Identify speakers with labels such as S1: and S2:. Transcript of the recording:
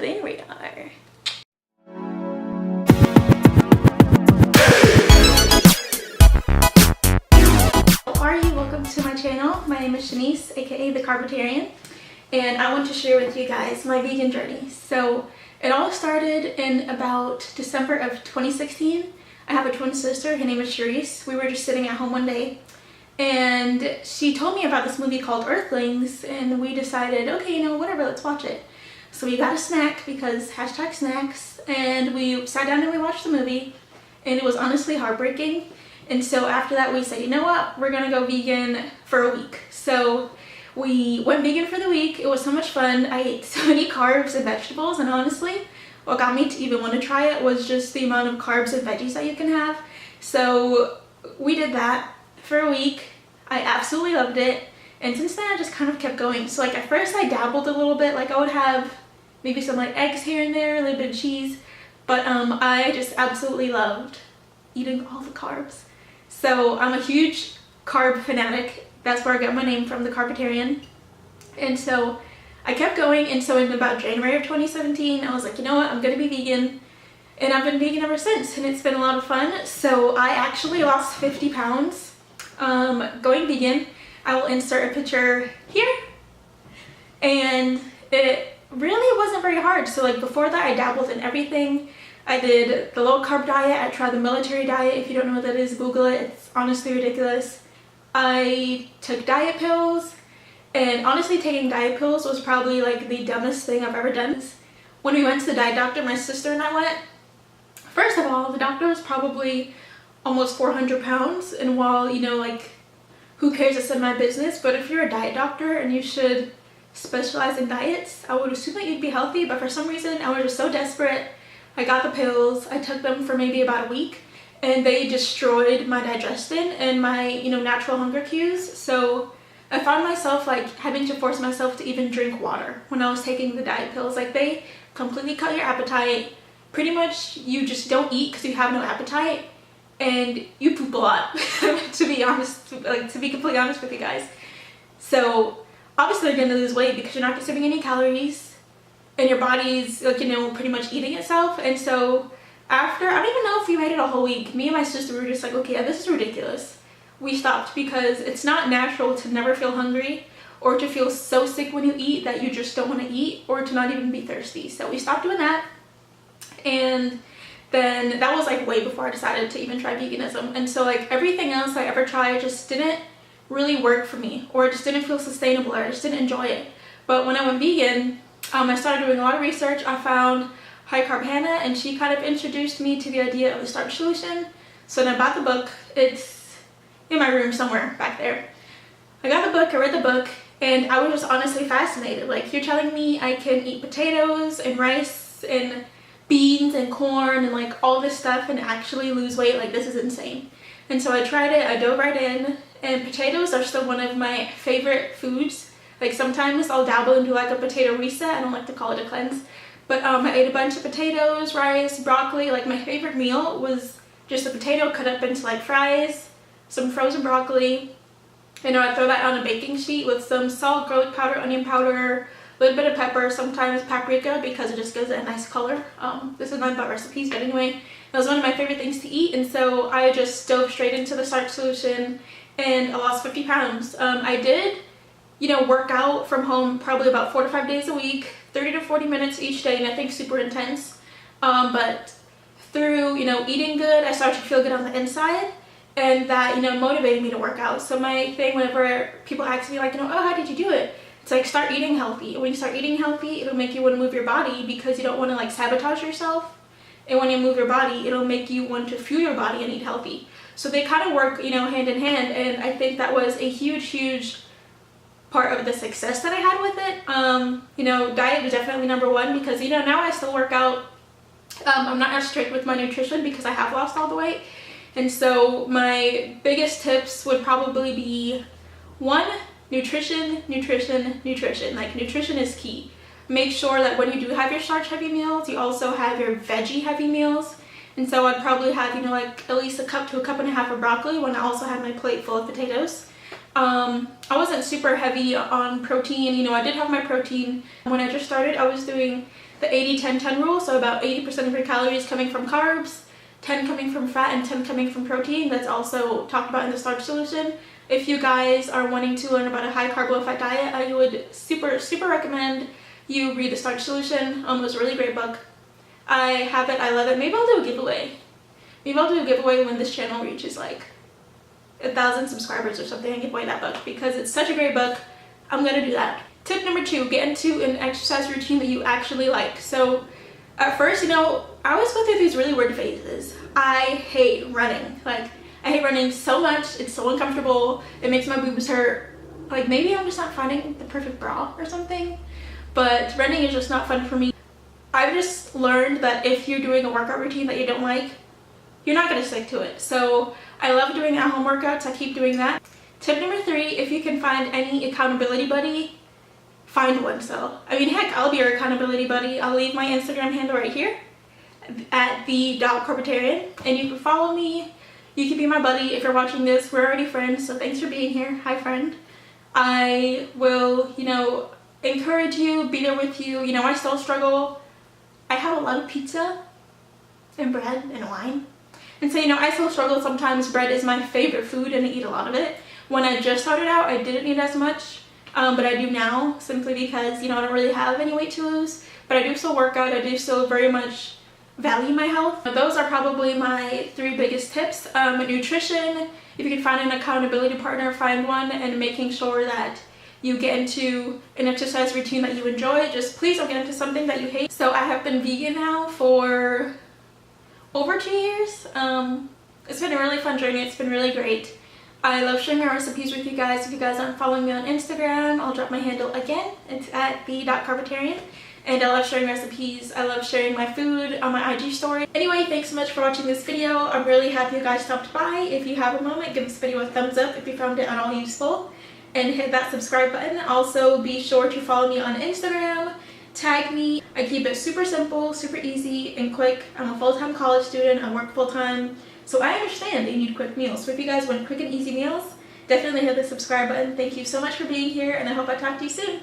S1: there we are. How are you? Welcome to my channel. My name is Shanice, aka the Carbetarian, and I want to share with you guys my vegan journey. So it all started in about December of 2016. I have a twin sister, her name is Shanice. We were just sitting at home one day and she told me about this movie called Earthlings, and we decided, okay, you know, whatever, let's watch it. So we got a snack because hashtag snacks, and we sat down and we watched the movie, and it was honestly heartbreaking. And so after that we said, you know what, we're gonna go vegan for a week. So we went vegan for the week. It was so much fun. I ate so many carbs and vegetables, and honestly what got me to even want to try it was just the amount of carbs and veggies that you can have. So we did that for a week. I absolutely loved it, and since then I just kind of kept going. So like at first I dabbled a little bit, like I would have maybe some like eggs here and there, a little bit of cheese, but I just absolutely loved eating all the carbs. So I'm a huge carb fanatic. That's where I got my name from, the Carbetarian. And so I kept going, and so in about January of 2017 I was like, you know what, I'm gonna be vegan, and I've been vegan ever since, and it's been a lot of fun. So I actually lost 50 pounds going vegan. I will insert a picture here, and it really wasn't very hard. So like before that I dabbled in everything. I did the low carb diet, I tried the military diet. If you don't know what that is, Google it, it's honestly ridiculous. I took diet pills, and honestly taking diet pills was probably like the dumbest thing I've ever done. When we went to the diet doctor, my sister and I went, first of all, the doctor was probably almost 400 pounds, and while, you know, like, who cares, it's in my business, but if you're a diet doctor and you should specialize in diets, I would assume that you'd be healthy. But for some reason I was just so desperate. I got the pills, I took them for maybe about a week, and they destroyed my digestion and my, you know, natural hunger cues. So I found myself like having to force myself to even drink water when I was taking the diet pills. Like they completely cut your appetite. Pretty much you just don't eat because you have no appetite, and you poop a lot to be honest, like to be completely honest with you guys. So obviously you're gonna lose weight because you're not consuming any calories and your body's, like, you know, pretty much eating itself. And so after, I don't even know if we made it a whole week, me and my sister were just like, okay, yeah, this is ridiculous. We stopped because it's not natural to never feel hungry or to feel so sick when you eat that you just don't want to eat, or to not even be thirsty. So we stopped doing that, and then that was like way before I decided to even try veganism. And so like everything else I ever tried just didn't really work for me, or it just didn't feel sustainable, or I just didn't enjoy it. But when I went vegan, I started doing a lot of research. I found High Carb Hannah, and she kind of introduced me to the idea of the starch solution. So then I bought the book. It's in my room somewhere back there. I got the book, I read the book, and I was just honestly fascinated. Like, you're telling me I can eat potatoes and rice and beans and corn and like all this stuff and actually lose weight? Like, this is insane. And so I tried it, I dove right in, and potatoes are still one of my favorite foods. Like sometimes I'll dabble into like a potato reset. I don't like to call it a cleanse, but I ate a bunch of potatoes, rice, broccoli. Like my favorite meal was just a potato cut up into like fries, some frozen broccoli. You know, I throw that on a baking sheet with some salt, garlic powder, onion powder, a little bit of pepper, sometimes paprika because it just gives it a nice color. This is not about recipes, but anyway, that was one of my favorite things to eat. And so I just dove straight into the starch solution, and I lost 50 pounds. I did, you know, work out from home probably about 4 to 5 days a week, 30 to 40 minutes each day, and I think super intense. But through, you know, eating good, I started to feel good on the inside, and that, you know, motivated me to work out. So my thing, whenever people ask me like, you know, oh, how did you do it? It's like, start eating healthy. When you start eating healthy, it'll make you want to move your body because you don't want to like sabotage yourself. And when you move your body, it'll make you want to fuel your body and eat healthy. So they kind of work, you know, hand in hand. And I think that was a huge part of the success that I had with it. You know, diet was definitely number one because, you know, now I still work out. I'm not as strict with my nutrition because I have lost all the weight. And so my biggest tips would probably be, one, nutrition. Like, nutrition is key. Make sure that when you do have your starch heavy meals, you also have your veggie heavy meals. And so I'd probably have, you know, like at least a cup to a cup and a half of broccoli when I also had my plate full of potatoes. I wasn't super heavy on protein. You know, I did have my protein. When I just started, I was doing the 80-10-10 rule, so about 80% of your calories coming from carbs, 10 coming from fat, and 10 coming from protein. That's also talked about in the starch solution. If you guys are wanting to learn about a high carb, low fat diet, I would super recommend you read the starch solution. It was a really great book. I have it, I love it. Maybe I'll do a giveaway. Maybe I'll do a giveaway when this channel reaches like 1,000 subscribers or something and give away that book because it's such a great book. I'm gonna do that. Tip number 2, get into an exercise routine that you actually like. So at first, you know, I always go through these really weird phases. I hate running. Like, I hate running so much. It's so uncomfortable. It makes my boobs hurt. Like, maybe I'm just not finding the perfect bra or something, but running is just not fun for me. I've just learned that if you're doing a workout routine that you don't like, you're not gonna stick to it. So I love doing at-home workouts. I keep doing that. Tip number 3, if you can find any accountability buddy, find one. So, I mean, heck, I'll be your accountability buddy. I'll leave my Instagram handle right here at the.Carbetarian, and you can follow me. You can be my buddy. If you're watching this, we're already friends, so thanks for being here. Hi, friend. I will, you know, encourage you, be there with you. You know, I still struggle. I have a lot of pizza and bread and wine. And so, you know, I still struggle sometimes. Bread is my favorite food and I eat a lot of it. When I just started out, I didn't eat as much, but I do now simply because, you know, I don't really have any weight to lose. But I do still work out. I do still very much value my health. Those are probably my 3 biggest tips. Nutrition, if you can find an accountability partner, find one, and making sure that you get into an exercise routine that you enjoy. Just please don't get into something that you hate. So I have been vegan now for over 2 years. It's been a really fun journey. It's been really great. I love sharing my recipes with you guys. If you guys aren't following me on Instagram, I'll drop my handle again. It's at the.Carbetarian. And I love sharing recipes. I love sharing my food on my IG story. Anyway, thanks so much for watching this video. I'm really happy you guys stopped by. If you have a moment, give this video a thumbs up if you found it at all useful. And hit that subscribe button. Also, be sure to follow me on Instagram. Tag me. I keep it super simple, super easy, and quick. I'm a full-time college student. I work full-time. So I understand that you need quick meals. So if you guys want quick and easy meals, definitely hit the subscribe button. Thank you so much for being here, and I hope I talk to you soon.